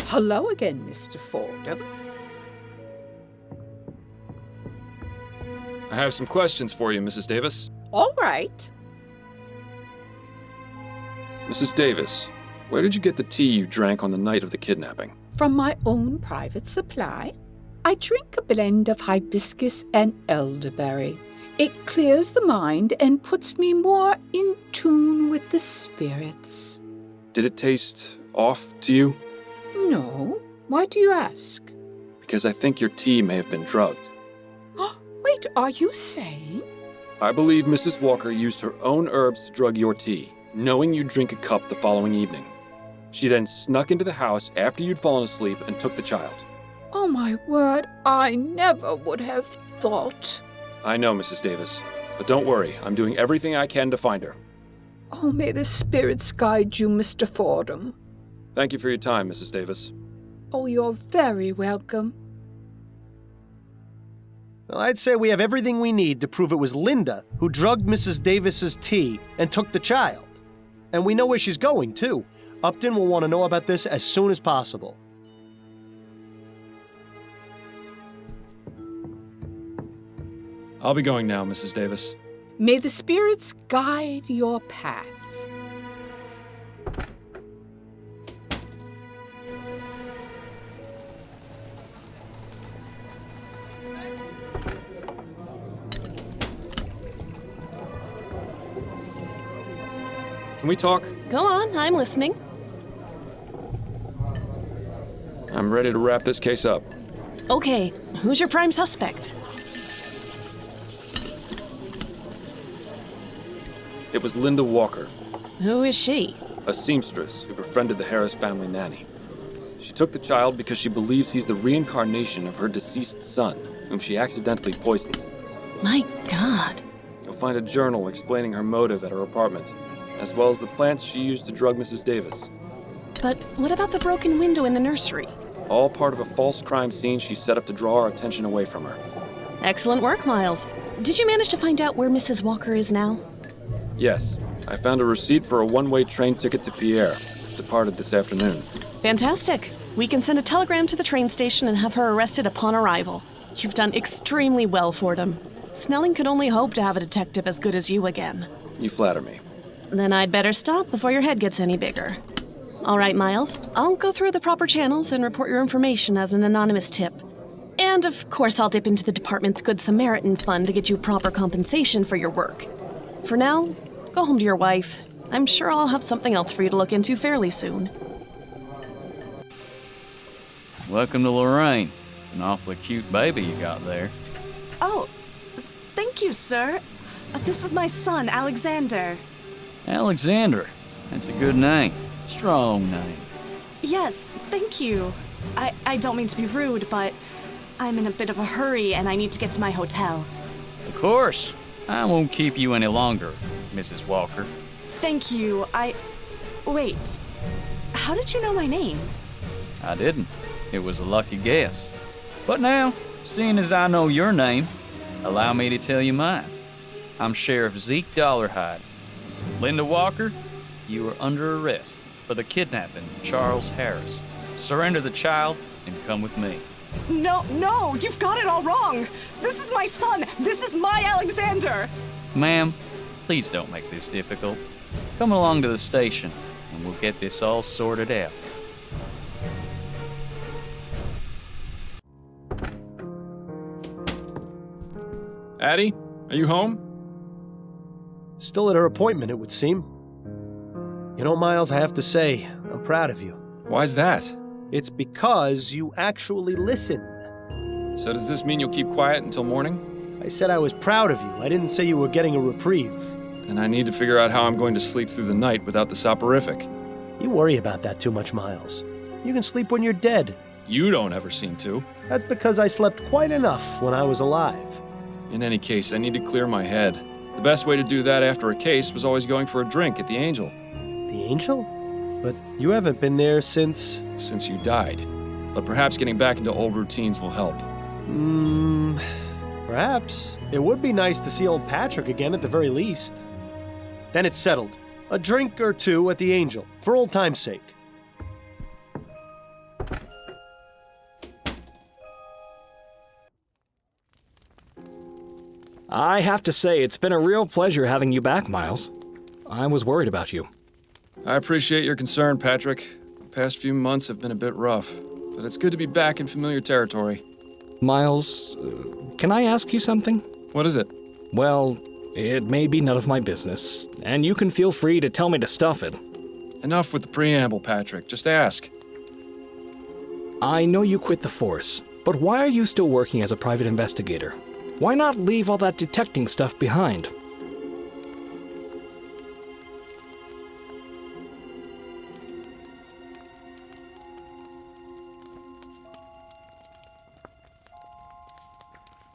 Hello again, Mr. Fordham. I have some questions for you, Mrs. Davis. All right. Mrs. Davis, where did you get the tea you drank on the night of the kidnapping? From my own private supply. I drink a blend of hibiscus and elderberry. It clears the mind and puts me more in tune with the spirits. Did it taste off to you? No. Why do you ask? Because I think your tea may have been drugged. Wait, are you saying? I believe Mrs. Walker used her own herbs to drug your tea, knowing you'd drink a cup the following evening. She then snuck into the house after you'd fallen asleep and took the child. Oh, my word, I never would have thought. I know, Mrs. Davis, but don't worry. I'm doing everything I can to find her. Oh, may the spirits guide you, Mr. Fordham. Thank you for your time, Mrs. Davis. Oh, you're very welcome. Well, I'd say we have everything we need to prove it was Linda who drugged Mrs. Davis's tea and took the child. And we know where she's going, too. Upton will want to know about this as soon as possible. I'll be going now, Mrs. Davis. May the spirits guide your path. Can we talk? Go on, I'm listening. I'm ready to wrap this case up. Okay, who's your prime suspect? It was Linda Walker, Who is she? a seamstress who befriended the Harris family nanny. She took the child because she believes he's the reincarnation of her deceased son, whom she accidentally poisoned. My God. You'll find a journal explaining her motive at her apartment, as well as the plants she used to drug Mrs. Davis. But what about the broken window in the nursery? All part of a false crime scene she set up to draw our attention away from her. Excellent work, Miles. Did you manage to find out where Mrs. Walker is now? Yes, I found a receipt for a one-way train ticket to Pierre, which departed this afternoon. Fantastic. We can send a telegram to the train station and have her arrested upon arrival. You've done extremely well, Fordham. Snelling could only hope to have a detective as good as you again. You flatter me. Then I'd better stop before your head gets any bigger. All right, Miles. I'll go through the proper channels and report your information as an anonymous tip. And of course, I'll dip into the department's Good Samaritan Fund to get you proper compensation for your work. For now, go home to your wife. I'm sure I'll have something else for you to look into fairly soon. Welcome to Lorraine. An awfully cute baby you got there. Oh, thank you, sir. This is my son, Alexander. Alexander. That's a good name. Strong name. Yes, thank you. I don't mean to be rude, but I'm in a bit of a hurry and I need to get to my hotel. Of course. I won't keep you any longer, Mrs. Walker. Thank you. Wait. How did you know my name? I didn't. It was a lucky guess. But now, seeing as I know your name, allow me to tell you mine. I'm Sheriff Zeke Dollarhide. Linda Walker, you are under arrest for the kidnapping of Charles Harris. Surrender the child and come with me. No, you've got it all wrong. This is my son. This is my Alexander. Ma'am, please don't make this difficult. Come along to the station and we'll get this all sorted out. Addie, are you home? Still at her appointment, it would seem. You know, Miles, I have to say, I'm proud of you. Why's that? It's because you actually listened. So does this mean you'll keep quiet until morning? I said I was proud of you. I didn't say you were getting a reprieve. Then I need to figure out how I'm going to sleep through the night without the soporific. You worry about that too much, Miles. You can sleep when you're dead. You don't ever seem to. That's because I slept quite enough when I was alive. In any case, I need to clear my head. The best way to do that after a case was always going for a drink at the Angel. The Angel? But you haven't been there since... Since you died. But perhaps getting back into old routines will help. Perhaps. It would be nice to see old Patrick again at the very least. Then it's settled. A drink or two at the Angel, for old time's sake. I have to say, it's been a real pleasure having you back, Miles. I was worried about you. I appreciate your concern, Patrick. The past few months have been a bit rough, but it's good to be back in familiar territory. Miles, can I ask you something? What is it? Well, it may be none of my business, and you can feel free to tell me to stuff it. Enough with the preamble, Patrick. Just ask. I know you quit the force, but why are you still working as a private investigator? Why not leave all that detecting stuff behind?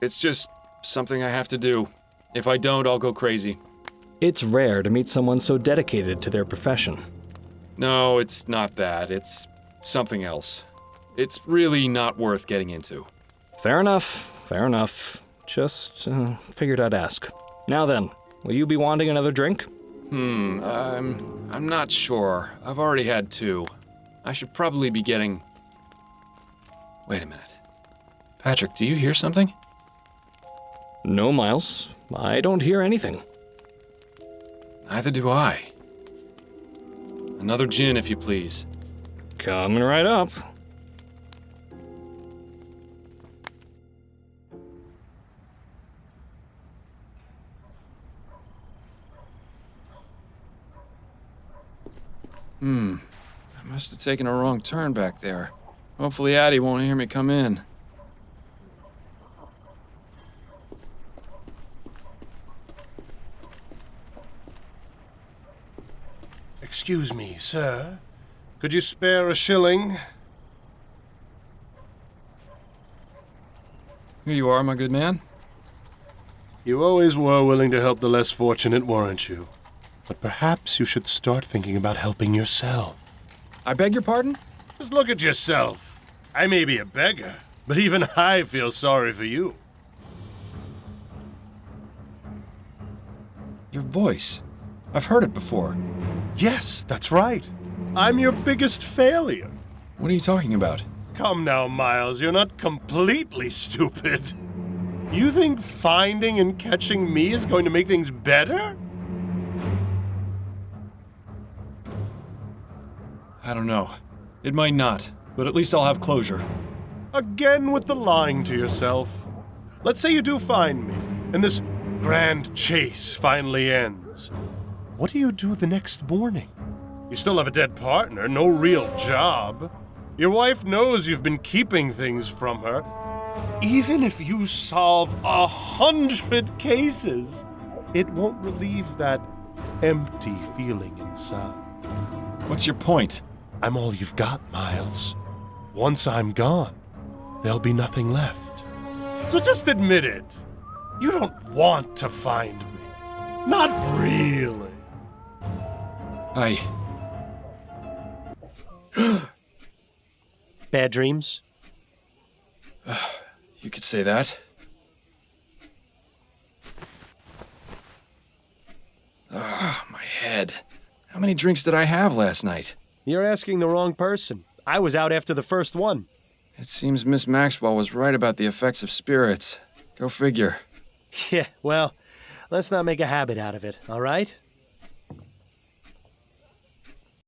It's just something I have to do. If I don't, I'll go crazy. It's rare to meet someone so dedicated to their profession. No, it's not that. It's something else. It's really not worth getting into. Fair enough, fair enough. Just figured I'd ask. Now then, will you be wanting another drink? I'm not sure. I've already had 2. I should probably be getting... Wait a minute. Patrick, do you hear something? No, Miles. I don't hear anything. Neither do I. Another gin, if you please. Coming right up. I must have taken a wrong turn back there. Hopefully Addie won't hear me come in. Excuse me, sir. Could you spare a shilling? Here you are, my good man. You always were willing to help the less fortunate, weren't you? But perhaps you should start thinking about helping yourself. I beg your pardon? Just look at yourself. I may be a beggar, but even I feel sorry for you. Your voice. I've heard it before. Yes, that's right. I'm your biggest failure. What are you talking about? Come now, Miles, you're not completely stupid. You think finding and catching me is going to make things better? I don't know. It might not, but at least I'll have closure. Again with the lying to yourself. Let's say you do find me, and this grand chase finally ends. What do you do the next morning? You still have a dead partner, no real job. Your wife knows you've been keeping things from her. Even if you solve 100 cases, it won't relieve that empty feeling inside. What's your point? I'm all you've got, Miles. Once I'm gone, there'll be nothing left. So just admit it. You don't want to find me. Not really. Bad dreams? You could say that. My head. How many drinks did I have last night? You're asking the wrong person. I was out after the first one. It seems Miss Maxwell was right about the effects of spirits. Go figure. Yeah, well, let's not make a habit out of it, all right?